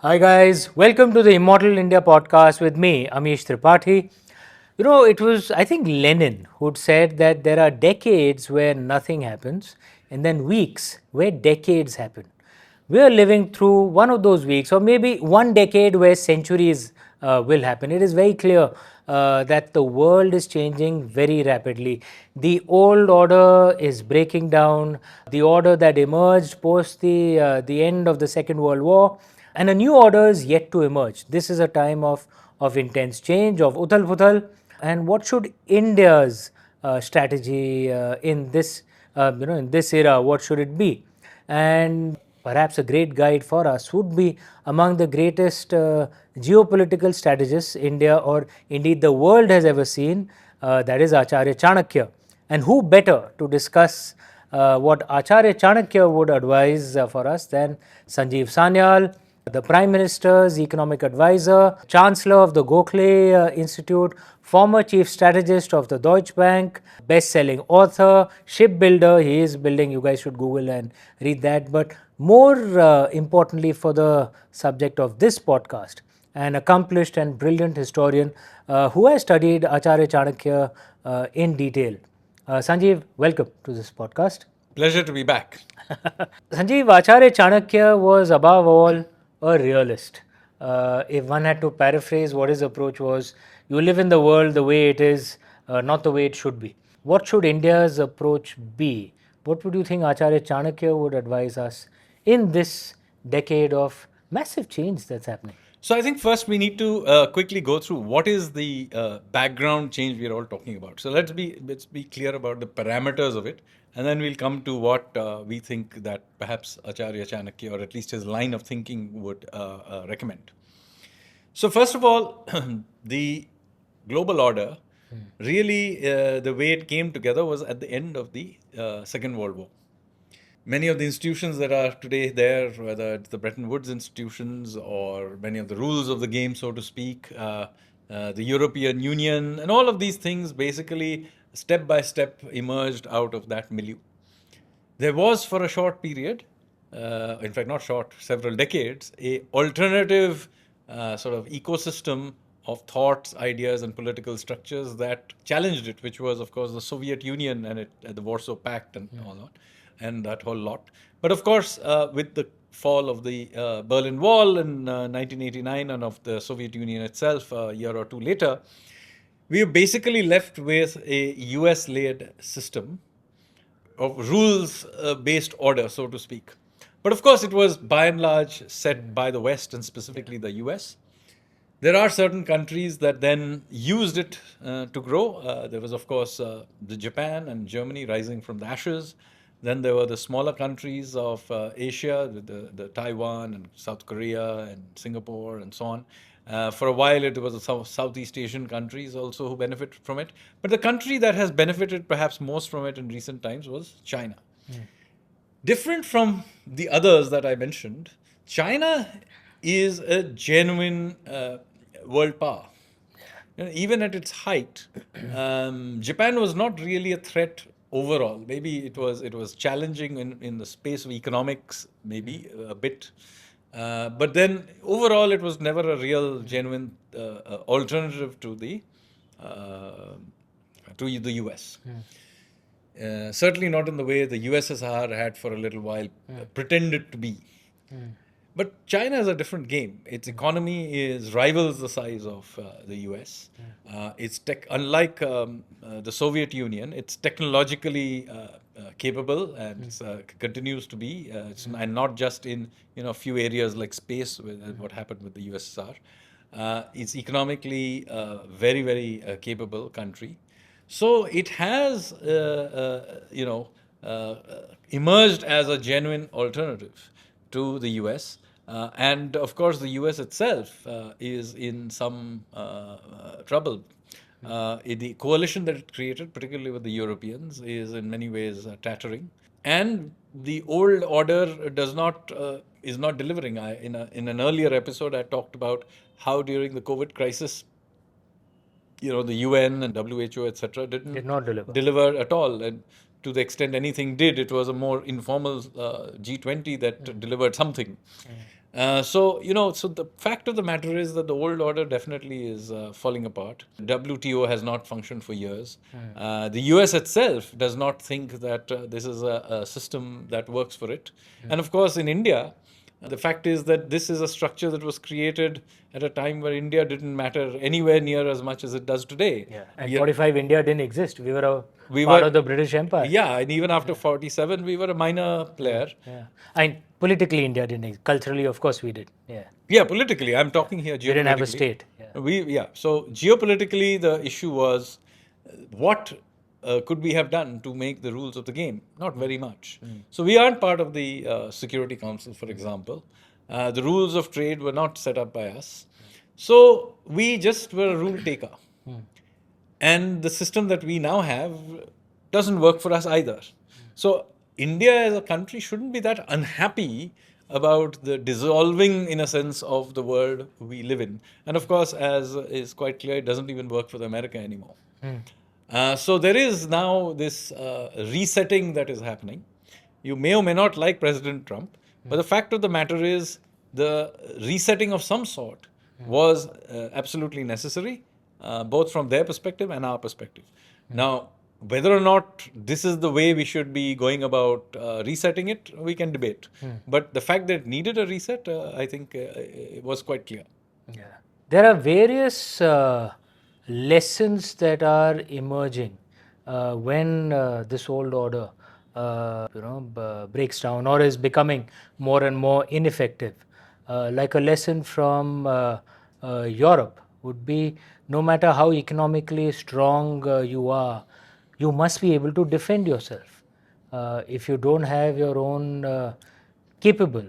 Hi guys, welcome to the Immortal India podcast with me, Amish Tripathi. It was, I think, Lenin who'd said that there are decades where nothing happens and then weeks where decades happen. We're living through one of those weeks, or maybe one decade where centuries will happen. It is very clear that the world is changing very rapidly. The old order is breaking down. The order that emerged post the end of the Second World War, and a new order is yet to emerge. This is a time of intense change, of uthal-puthal. And what should India's strategy in this era? What should it be? And perhaps a great guide for us would be among the greatest geopolitical strategists India or indeed the world has ever seen, that is Acharya Chanakya. And who better to discuss what Acharya Chanakya would advise for us than Sanjeev Sanyal, the Prime Minister's economic advisor, Chancellor of the Gokhale Institute, former chief strategist of the Deutsche Bank, best-selling author, shipbuilder. He is building, you guys should Google and read that. But more importantly for the subject of this podcast, an accomplished and brilliant historian who has studied Acharya Chanakya in detail. Sanjeev, welcome to this podcast. Pleasure to be back. Sanjeev, Acharya Chanakya was above all a realist. If one had to paraphrase what his approach was, you live in the world the way it is, not the way it should be. What should India's approach be? What would you think Acharya Chanakya would advise us in this decade of massive change that's happening? So I think first we need to quickly go through what is the background change we are all talking about. So let's be clear about the parameters of it, and then we'll come to what we think that perhaps Acharya Chanakya, or at least his line of thinking, would recommend. So first of all, the global order, really the way it came together was at the end of the Second World War. Many of the institutions that are today there, whether it's the Bretton Woods institutions or many of the rules of the game, so to speak, the European Union, and all of these things basically step by step emerged out of that milieu. There was, for a short period, in fact, not short, several decades, a alternative sort of ecosystem of thoughts, ideas, and political structures that challenged it, which was, of course, the Soviet Union and the Warsaw Pact and all that, and that whole lot. But of course, with the fall of the Berlin Wall in 1989 and of the Soviet Union itself a year or two later, we are basically left with a US-led system of rules-based order, so to speak. But of course, it was by and large set by the West and specifically the US. There are certain countries that then used it to grow. There was, of course, the Japan and Germany rising from the ashes. Then there were the smaller countries of Asia, the Taiwan and South Korea and Singapore and so on. For a while, it was the Southeast Asian countries also who benefited from it. But the country that has benefited perhaps most from it in recent times was China. Different from the others that I mentioned, China is a genuine world power. Even at its height, Japan was not really a threat overall. Maybe it was challenging in the space of economics, maybe a bit. But then overall, it was never a real, genuine alternative to the US. Certainly not in the way the USSR had for a little while pretended to be. But China is a different game. Its economy rivals the size of the US. It's unlike the Soviet Union. It's technologically capable and continues to be, and not just in a few areas like space, with what happened with the USSR. It's economically very, very capable country. So it has, emerged as a genuine alternative to the US. And of course, the US itself is in some trouble. The coalition that it created, particularly with the Europeans, is in many ways tattering. And the old order is not delivering. In an earlier episode, I talked about how during the COVID crisis, the UN and WHO, etc., Did not deliver at all. And to the extent anything did, it was a more informal G20 that delivered something. So the fact of the matter is that the old order definitely is falling apart. WTO has not functioned for years. The US itself does not think that this is a system that works for it. And of course, in India, the fact is that this is a structure that was created at a time where India didn't matter anywhere near as much as it does today. Yeah. At 45, India didn't exist. We were a We part were, of the British Empire. yeah, and even after 47, we were a minor player. Yeah. And politically, India didn't exist. Culturally, of course, we did. Yeah. Yeah, politically. I'm talking here We didn't have a geopolitically. state. Yeah. So geopolitically, the issue was what could we have done to make the rules of the game? Not very much. So we aren't part of the Security Council, for example. The rules of trade were not set up by us. So we just were a rule taker. And the system that we now have doesn't work for us either. So India as a country shouldn't be that unhappy about the dissolving, in a sense, of the world we live in. And of course, as is quite clear, it doesn't even work for America anymore. So there is now this resetting that is happening. You may or may not like President Trump, but the fact of the matter is the resetting of some sort was absolutely necessary, both from their perspective and our perspective. Now, whether or not this is the way we should be going about resetting it, we can debate. But the fact that it needed a reset, I think, it was quite clear. Yeah. There are various lessons that are emerging when this old order breaks down or is becoming more and more ineffective. Like a lesson from Europe would be, no matter how economically strong you are, you must be able to defend yourself. If you don't have your own capable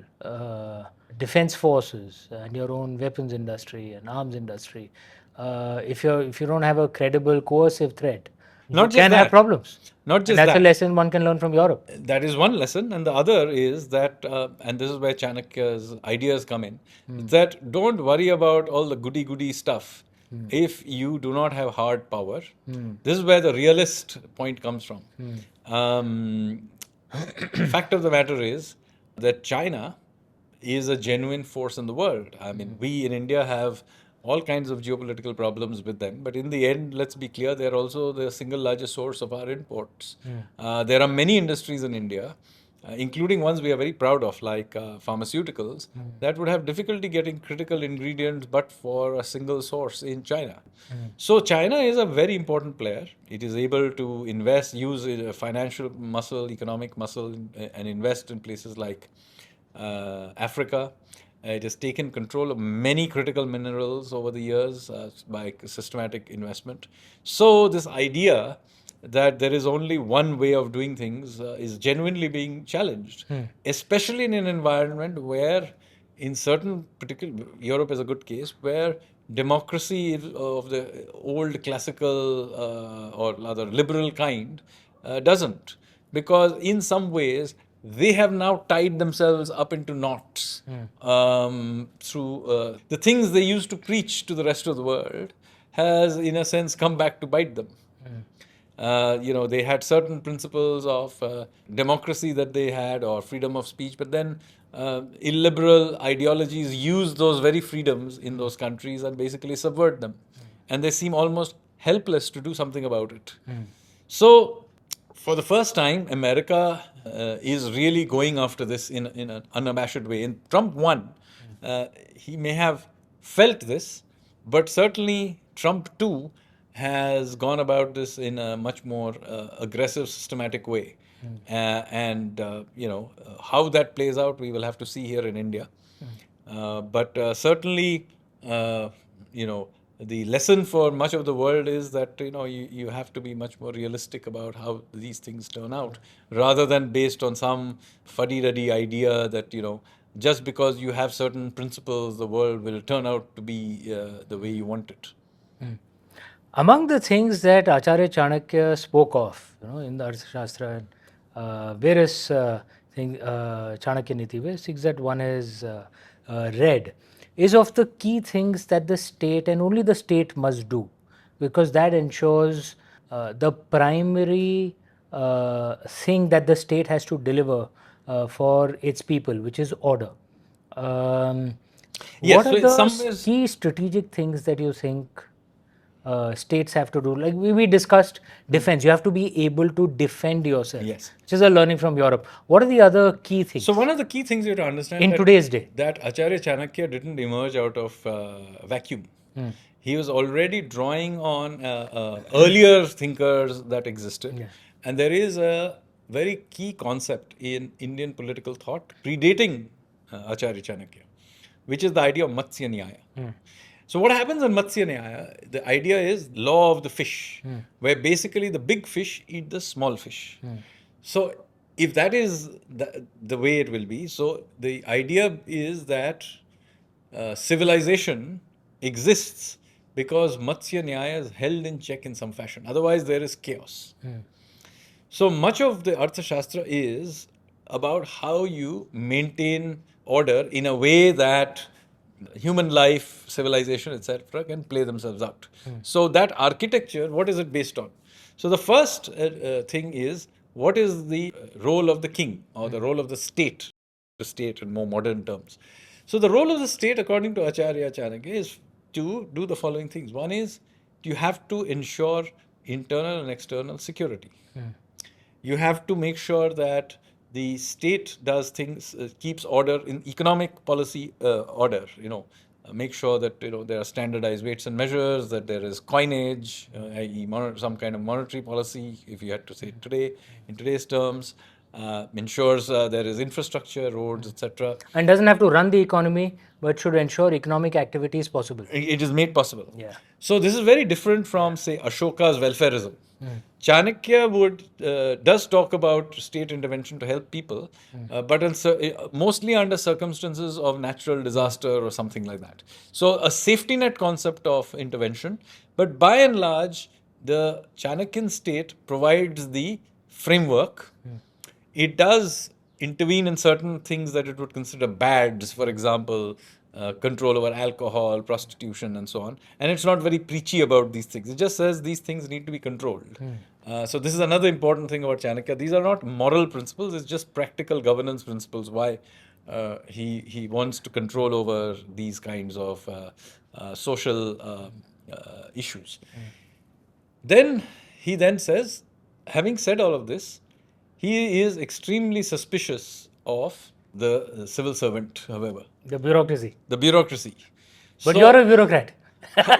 defense forces and your own weapons industry and arms industry, if you don't have a credible coercive threat, Not you just can have that. problems. Not just And that's a that. lesson one can learn from Europe. That is one lesson, and the other is that, and this is where Chanakya's ideas come in, that don't worry about all the goody stuff if you do not have hard power. This is where the realist point comes from. Fact of the matter is that China is a genuine force in the world. I mean, we in India have all kinds of geopolitical problems with them, but in the end, let's be clear, they're also the single largest source of our imports. There are many industries in India, including ones we are very proud of, like pharmaceuticals, that would have difficulty getting critical ingredients but for a single source in China. So China is a very important player. It is able to invest, use financial muscle, economic muscle, and invest in places like Africa. It has taken control of many critical minerals over the years by systematic investment. So this idea that there is only one way of doing things is genuinely being challenged, especially in an environment where, in certain particular, Europe is a good case, where democracy of the old classical or rather liberal kind doesn't. Because in some ways, they have now tied themselves up into knots through the things they used to preach to the rest of the world has, in a sense, come back to bite them. They had certain principles of democracy that they had, or freedom of speech, but then illiberal ideologies use those very freedoms in those countries and basically subvert them. And they seem almost helpless to do something about it. So, for the first time, America is really going after this in an unabashed way. And Trump won. He may have felt this, but certainly Trump too has gone about this in a much more aggressive, systematic way. How that plays out, we will have to see here in India. But certainly, the lesson for much of the world is that you have to be much more realistic about how these things turn out, rather than based on some fuddy-duddy idea that just because you have certain principles, the world will turn out to be the way you want it. Among the things that Acharya Chanakya spoke of, in the Arthashastra and various Chanakya Niti, various things that one has read, is of the key things that the state and only the state must do, because that ensures the primary thing that the state has to deliver for its people, which is order. Um, Yes, what are so in the some ways, key strategic things that you think states have to do? Like we discussed defense, you have to be able to defend yourself, yes. which is a learning from Europe. What are the other key So things one of the key things you have to understand in today's day? that Acharya Chanakya didn't emerge out of vacuum. He was already drawing on earlier thinkers that existed, Yeah. and there is a very key concept in Indian political thought predating Acharya Chanakya, which is the idea of Matsya Nyaya. So what happens in Matsya Nyaya? The idea is law of the fish, where basically the big fish eat the small fish. So if that is the way it will be, so the idea is that civilization exists because Matsya Nyaya is held in check in some fashion. Otherwise, there is chaos. So much of the Arthashastra is about how you maintain order in a way that human life, civilization, etc., can play themselves out. So that architecture, what is it based on? So the first thing is what is the role of the king or the role of the state in more modern terms. So the role of the state, according to Acharya Chanakya, is to do the following things. One is you have to ensure internal and external security. You have to make sure that the state does things, keeps order in economic policy order. Make sure that there are standardized weights and measures, that there is coinage, i.e., some kind of monetary policy, if you had to say it today, in today's terms. Ensures there is infrastructure, roads, etc. And doesn't have to run the economy, but should ensure economic activity is possible. It is made possible. Yeah. So this is very different from, say, Ashoka's welfareism. Chanakya does talk about state intervention to help people, but mostly under circumstances of natural disaster or something like that. So a safety net concept of intervention, but by and large, the Chanakyan state provides the framework. It does intervene in certain things that it would consider bads, for example, control over alcohol, prostitution, and so on. And it's not very preachy about these things. It just says these things need to be controlled. So this is another important thing about Chanakya. These are not moral principles. It's just practical governance principles. Why he wants to control over these kinds of social issues. Then he then says, having said all of this, he is extremely suspicious of the civil servant, however, The bureaucracy. the bureaucracy. But So- you're a bureaucrat.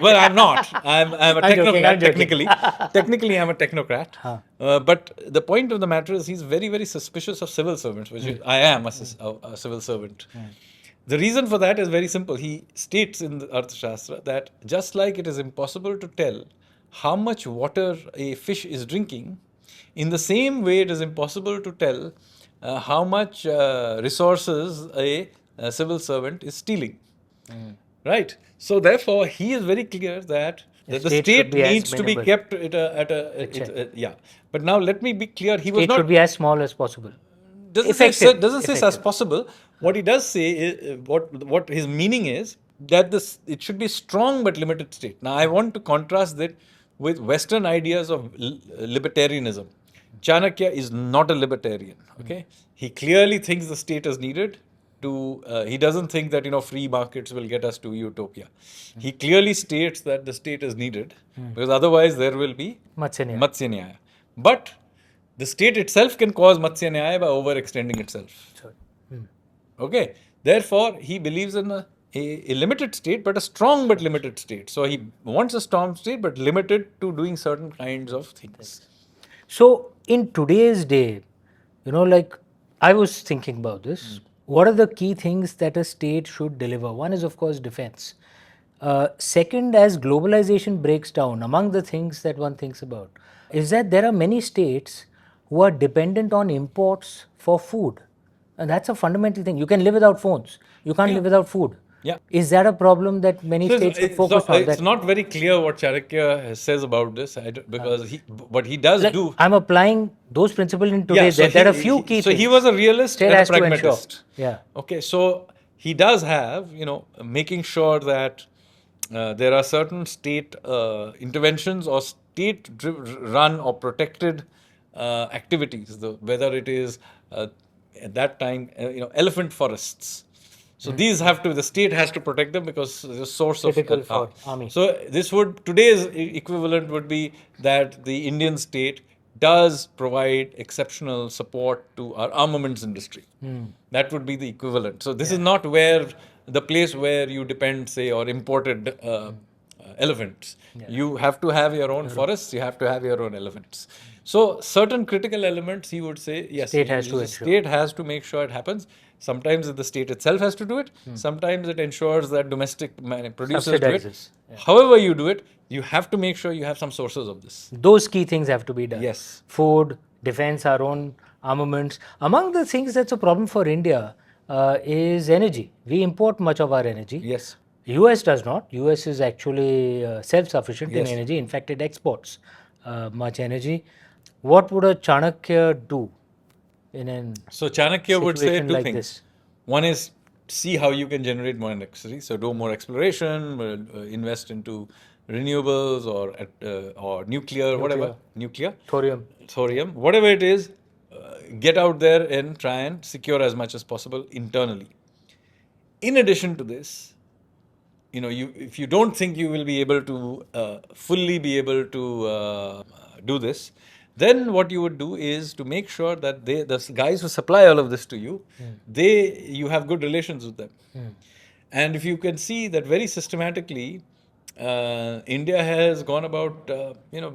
well, I'm not. I'm a I'm joking, technocrat. I'm joking. Technically, I'm a technocrat. But the point of the matter is, he's very, very suspicious of civil servants, which I am a civil servant. The reason for that is very simple. He states in the Arthashastra that just like it is impossible to tell how much water a fish is drinking, in the same way it is impossible to tell how much resources a civil servant is stealing. Right? So therefore, he is very clear that the state should state be as needs to be minimal. kept yeah. But now let me be clear. He was It not should be as small as possible. doesn't Effective. say as possible. What he does say is what his meaning is that it should be strong but limited state. Now I want to contrast that with Western ideas of libertarianism. Chanakya is not a libertarian. Okay, he clearly thinks the state is needed. He doesn't think that free markets will get us to utopia. He clearly states that the state is needed because otherwise there will be Matsya Nyaya. Matsya Nyaya. But the state itself can cause Matsya Nyaya by overextending itself. Sorry. Okay. Therefore, he believes in a limited state, but a strong but limited state. So he wants a strong state, but limited to doing certain kinds of things. So, in today's day, like I was thinking about this. What are the key things that a state should deliver? One is, of course, defense. Second, as globalization breaks down, among the things that one thinks about is that there are many states who are dependent on imports for food. And that's a fundamental thing. You can live without phones, you can't live without food. Yeah. Is that a problem that many states should focus on? It's not very clear what Chanakya says about this because what he does do. I'm applying those principles in today's day. There are a few key So things. he was a realist State and a has to ensure. pragmatist. Yeah. Okay, so he does have, making sure that there are certain state interventions or state-run or protected activities, whether it is at that time, elephant forests. So these have to, the state has to protect them because the source Critical of. for army. So this would, today's equivalent would be that the Indian state does provide exceptional support to our armaments industry. That would be the equivalent. So this is not where the place where you depend, say, or imported elephants. You have to have your own forests, you have to have your own elephants. So certain critical elements, he would say, yes, State has to the ensure. state has to make sure it happens. Sometimes the state itself has to do it. Sometimes it ensures that domestic producers do it. Subsidizes. However you do it, you have to make sure you have some sources of this. Those key things have to be done. Yes. Food, defense, our own armaments. Among the things that's a problem for India is energy. We import much of our energy. Yes. US does not. US is actually self-sufficient in Yes. energy. In fact, it exports much energy. What would a Chanakya do in an So Chanakya would say situation two like things. this? One is see how you can generate more electricity. So do more exploration, invest into renewables or nuclear, whatever, nuclear, thorium? whatever it is. Get out there and try and secure as much as possible internally. In addition to this, if you don't think you will be able to fully be able to do this, then what you would do is to make sure that the guys who supply all of this to you, you have good relations with them. And if you can see that very systematically, India has gone about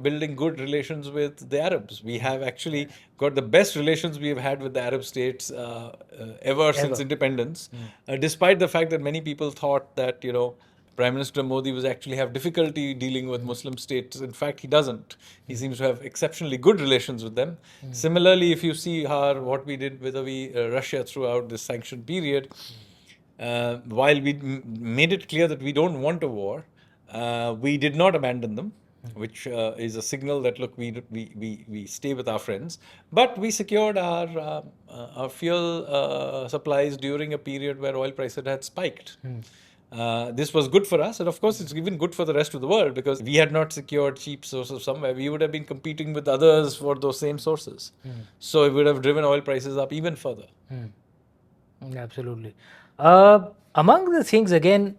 building good relations with the Arabs. We have actually got the best relations we have had with the Arab states ever since independence, despite the fact that many people thought that Prime Minister Modi was actually have difficulty dealing with Muslim states. In fact, he doesn't. He seems to have exceptionally good relations with them. Similarly, if you see what we did with Russia throughout this sanction period, while we made it clear that we don't want a war, we did not abandon them, which is a signal that look, we stay with our friends. But we secured our fuel supplies during a period where oil prices had spiked. This was good for us, and of course, it's even good for the rest of the world because we had not secured cheap sources somewhere. We would have been competing with others for those same sources. So it would have driven oil prices up even further. Absolutely. Among the things, again,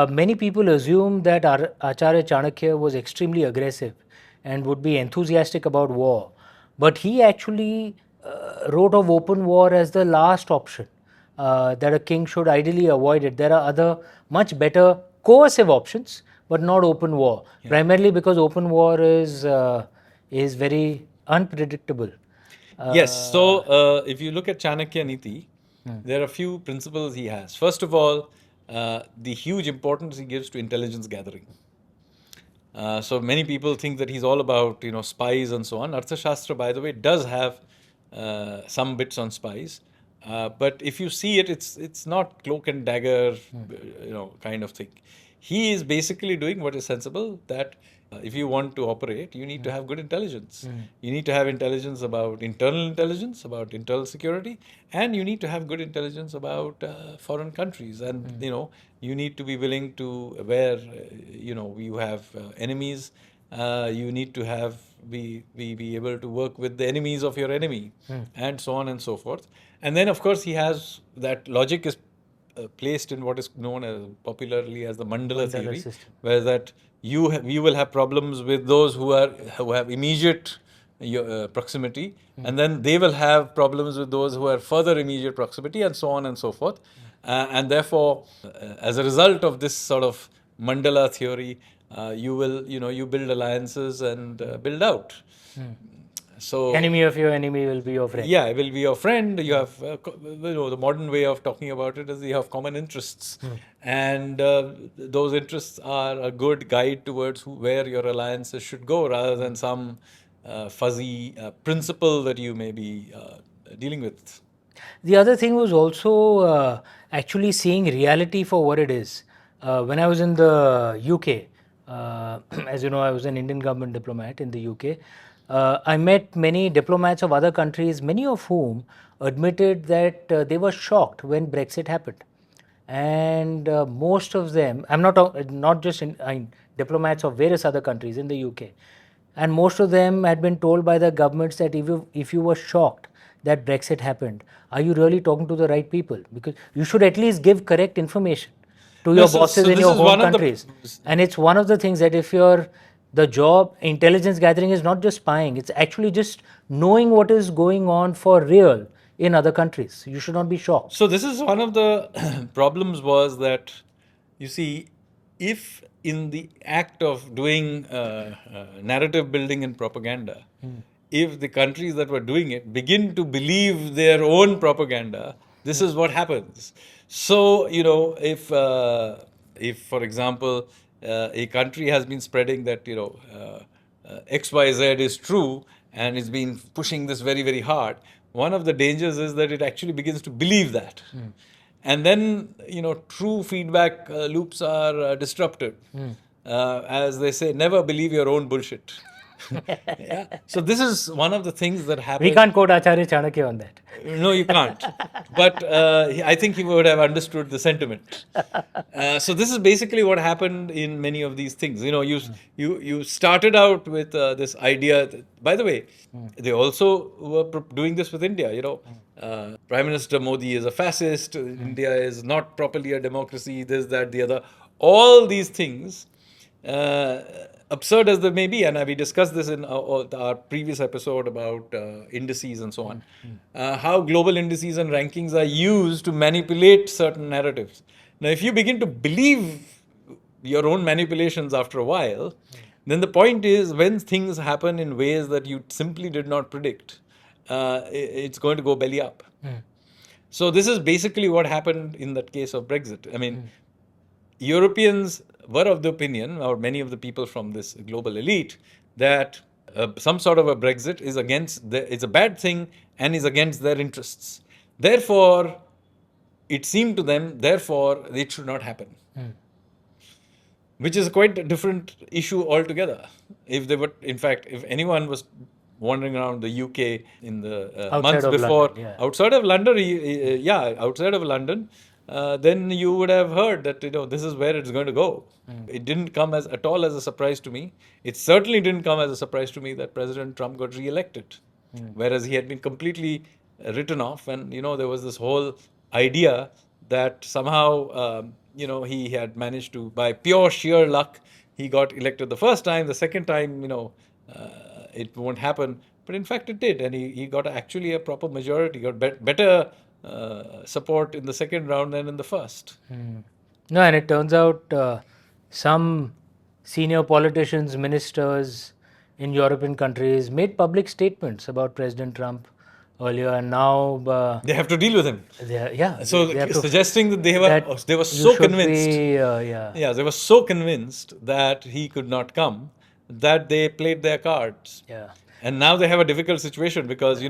many people assume that Acharya Chanakya was extremely aggressive and would be enthusiastic about war. But he actually wrote of open war as the last option, that a king should ideally avoid it. There are other much better coercive options, but not open war, primarily because open war is very unpredictable. Yes. So if you look at Chanakya Niti, there are a few principles he has. First of all, the huge importance he gives to intelligence gathering. So many people think that he's all about spies and so on. Arthashastra, by the way, does have some bits on spies, but if you see it, it's not cloak and dagger, kind of thing. He is basically doing what is sensible. That if you want to operate, you need to have good intelligence. You need to have intelligence about intelligence, about internal security, and you need to have good intelligence about foreign countries. And you need to be willing to, where you have enemies, you need to be able to work with the enemies of your enemy, and so on and so forth. And then, of course, he has that logic is placed in what is known as popularly as the Mandala theory, system. where that you will have problems with those who have immediate proximity, and then they will have problems with those who are further immediate proximity, and so on and so forth. And therefore, as a result of this sort of Mandala theory, you build alliances and build out. So enemy of your enemy will be your friend. Yeah, it will be your friend. You have, the modern way of talking about it is you have common interests, and those interests are a good guide towards where your alliances should go, rather than some fuzzy principle that you may be dealing with. The other thing was also actually seeing reality for what it is. When I was in the UK, as you know, I was an Indian government diplomat in the UK. I met many diplomats of other countries, many of whom admitted that they were shocked when Brexit happened. And most of them, I'm not just diplomats of various other countries in the UK, and most of them had been told by the governments that if you were shocked, that Brexit happened, are you really talking to the right people? Because you should at least give correct information to your bosses in this your is home one of the countries. And it's one of the things that if the job, intelligence gathering is not just spying, it's actually just knowing what is going on for real in other countries. You should not be shocked. So this is one of the problems was that, you see, if in the act of doing narrative building and propaganda, if the countries that were doing it begin to believe their own propaganda, this is what happens. So, if for example, a country has been spreading that, XYZ is true and it's been pushing this very, very hard, one of the dangers is that it actually begins to believe that. And then, true feedback loops are disrupted. As they say, never believe your own bullshit. Yeah. So this is one of the things that happens. We can't quote Acharya Chanakya on that. No, you can't. But I think he would have understood the sentiment. So this is basically what happened in many of these things. You started out with this idea. By the way, they also were doing this with India. Prime Minister Modi is a fascist. India is not properly a democracy. This, that, the other. All these things. Absurd as they may be, and we discussed this in our previous episode about indices and so on, how global indices and rankings are used to manipulate certain narratives. Now, if you begin to believe your own manipulations after a while, then the point is when things happen in ways that you simply did not predict, it's going to go belly up. So this is basically what happened in that case of Brexit. I mean, Europeans were of the opinion, or many of the people from this global elite, that some sort of a Brexit is is a bad thing and is against their interests. Therefore, it seemed to them, therefore, it should not happen. Which is quite a different issue altogether. If they were, in fact, if anyone was wandering around the UK in the months before, London, outside of London, outside of London, then you would have heard that this is where it's going to go. It didn't come at all as a surprise to me. It certainly didn't come as a surprise to me that President Trump got re-elected, whereas he had been completely written off. And there was this whole idea that somehow he had managed to, by pure sheer luck, he got elected the first time. The second time, it won't happen. But in fact, it did, and he got actually a proper majority. Got better support in the second round than in the first. No, and it turns out some senior politicians, ministers in European countries made public statements about President Trump earlier, and now they have to deal with him. So suggesting that they were so convinced. They were so convinced that he could not come that they played their cards. And now they have a difficult situation because,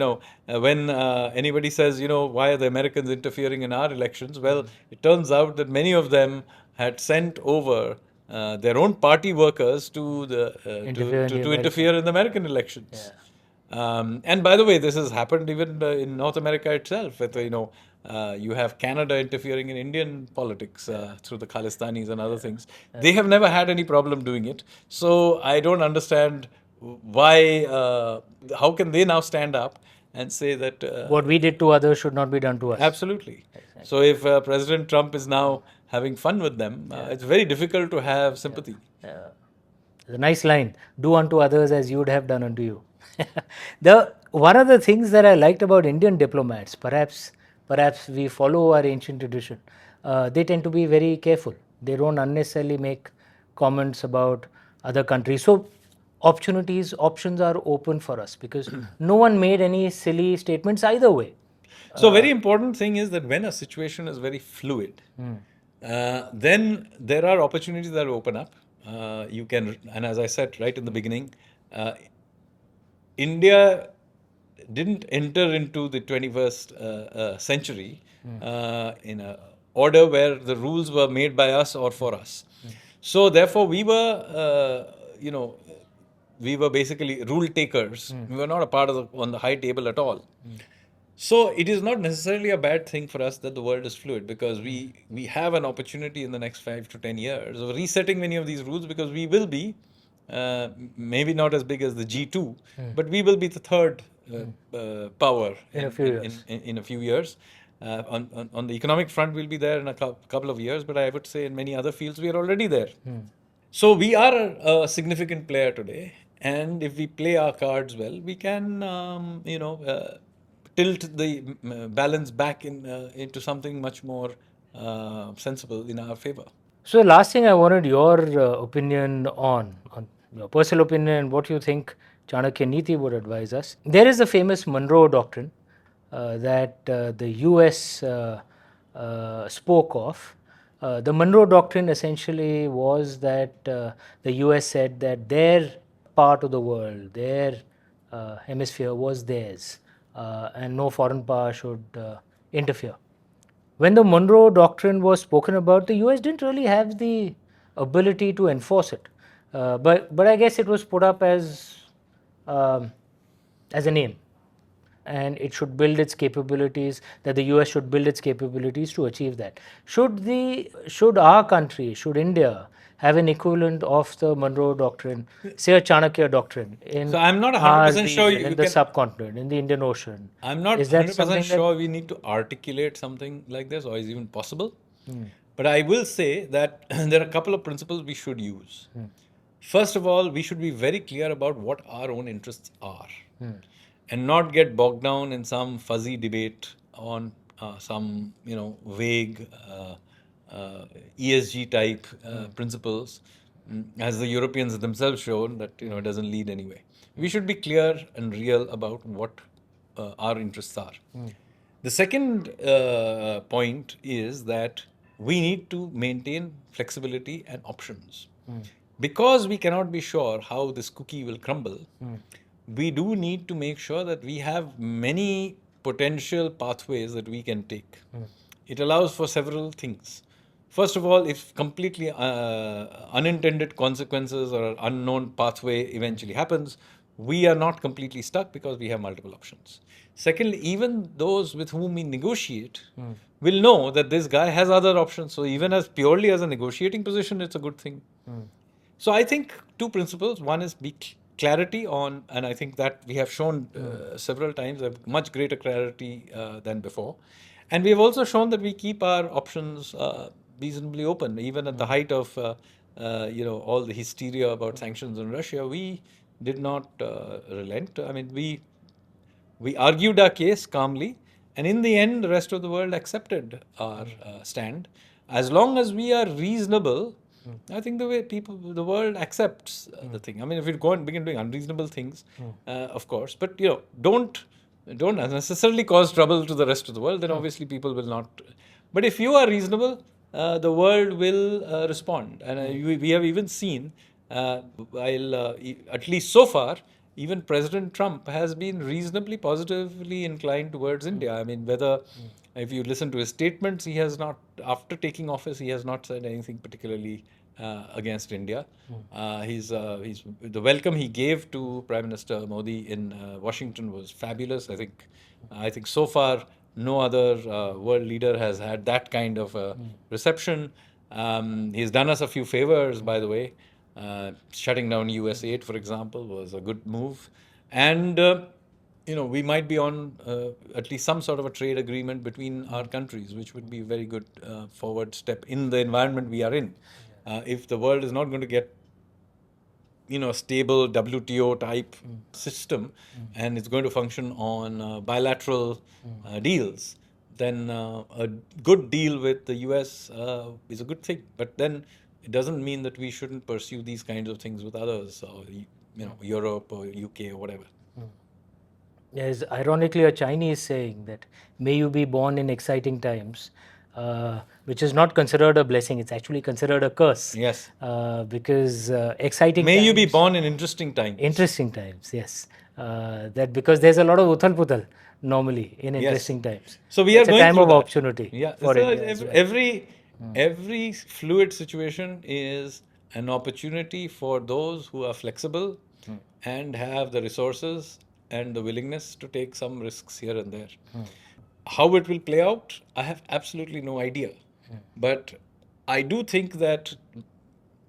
when anybody says, why are the Americans interfering in our elections? Well, it turns out that many of them had sent over their own party workers to interfere in the American elections. And by the way, this has happened even in North America itself. You have Canada interfering in Indian politics through the Khalistanis and other things. They have never had any problem doing it. So I don't understand why, how can they now stand up and say that what we did to others should not be done to us? Absolutely. Exactly. So if President Trump is now having fun with them, it's very difficult to have sympathy. It's a nice line. Do unto others as you would have done unto you. One of the things that I liked about Indian diplomats, perhaps we follow our ancient tradition, they tend to be very careful. They don't unnecessarily make comments about other countries. So options are open for us because no one made any silly statements either way. So very important thing is that when a situation is very fluid, then there are opportunities that open up. You can, and as I said right in the beginning, India didn't enter into the 21st century in an order where the rules were made by us or for us. So therefore, we were, we were basically rule takers. We were not a part of on the high table at all. So it is not necessarily a bad thing for us that the world is fluid because we have an opportunity in the next 5 to 10 years of resetting many of these rules because we will be maybe not as big as the G2, but we will be the third power In a few years. in a few years. On the economic front, we'll be there in a couple of years, but I would say in many other fields, we are already there. So we are a significant player today, and if we play our cards well, we can, tilt the balance back into something much more sensible in our favor. So, last thing I wanted your opinion on your personal opinion and what you think Chanakya Niti would advise us. There is the famous Monroe Doctrine that the US spoke of. The Monroe Doctrine essentially was that the US said that their part of the world, their hemisphere was theirs, and no foreign power should interfere. When the Monroe Doctrine was spoken about, the US didn't really have the ability to enforce it. But I guess it was put up um, as a name, and it should build its capabilities, that the US should build its capabilities to achieve that. Should our country, should India have an equivalent of the Monroe Doctrine, say a Chanakya Doctrine in So I'm not our 100% sure region, you in the can. subcontinent, in the Indian Ocean? I'm not Is that 100% something that sure we need to articulate something like this or is even possible. But I will say that there are a couple of principles we should use. First of all, we should be very clear about what our own interests are and not get bogged down in some fuzzy debate on some, vague ESG type principles, as the Europeans themselves shown that, it doesn't lead anywhere. We should be clear and real about what our interests are. The second point is that we need to maintain flexibility and options. Because we cannot be sure how this cookie will crumble, we do need to make sure that we have many potential pathways that we can take. It allows for several things. First of all, if completely unintended consequences or unknown pathway eventually happens, we are not completely stuck because we have multiple options. Secondly, even those with whom we negotiate will know that this guy has other options. So even as purely as a negotiating position, it's a good thing. So I think two principles. One is clarity on, and I think that we have shown several times a much greater clarity than before. And we have also shown that we keep our options reasonably open, even at the height of all the hysteria about sanctions on Russia. We did not relent. I mean, we argued our case calmly, and in the end, the rest of the world accepted our stand. As long as we are reasonable, I think the way the world accepts the thing. I mean, if we go and begin doing unreasonable things, of course, but don't unnecessarily cause trouble to the rest of the world. Then obviously people will not. But if you are reasonable, the world will respond, and we have even seen, at least so far, even President Trump has been reasonably positively inclined towards India. I mean, whether if you listen to his statements, he has not, after taking office, he has not said anything particularly against India. The welcome he gave to Prime Minister Modi in Washington was fabulous. I think so far no other world leader has had that kind of reception. He's done us a few favors, by the way. Shutting down US aid, for example, was a good move. And, we might be on at least some sort of a trade agreement between our countries, which would be a very good forward step in the environment we are in. If the world is not going to get stable WTO type system and it's going to function on bilateral deals, then a good deal with the US is a good thing. But then it doesn't mean that we shouldn't pursue these kinds of things with others, or Europe or UK or whatever. There's ironically a Chinese saying that may you be born in exciting times, which is not considered a blessing, it's actually considered a curse. Yes. Because exciting May times, you be born in interesting times. Interesting times, yes. That because there's a lot of uthal puthal normally in interesting times. So we are it's going a time through of that. opportunity Yeah. for So India as well. every fluid situation is an opportunity for those who are flexible and have the resources and the willingness to take some risks here and there. How it will play out, I have absolutely no idea. But I do think that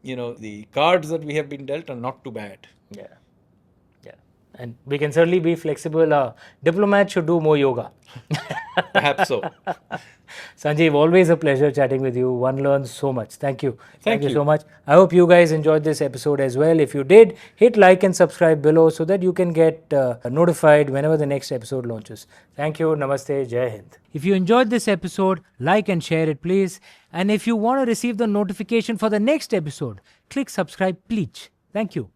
the cards that we have been dealt are not too bad. Yeah. Yeah. And we can certainly be flexible. Diplomats should do more yoga. Perhaps so. Sanjeev, always a pleasure chatting with you. One learns so much. Thank you. Thank you you. so much. I hope you guys enjoyed this episode as well. If you did, hit like and subscribe below so that you can get notified whenever the next episode launches. Thank you. Namaste. Jai Hind. If you enjoyed this episode, like and share it, please. And if you want to receive the notification for the next episode, click subscribe, please. Thank you.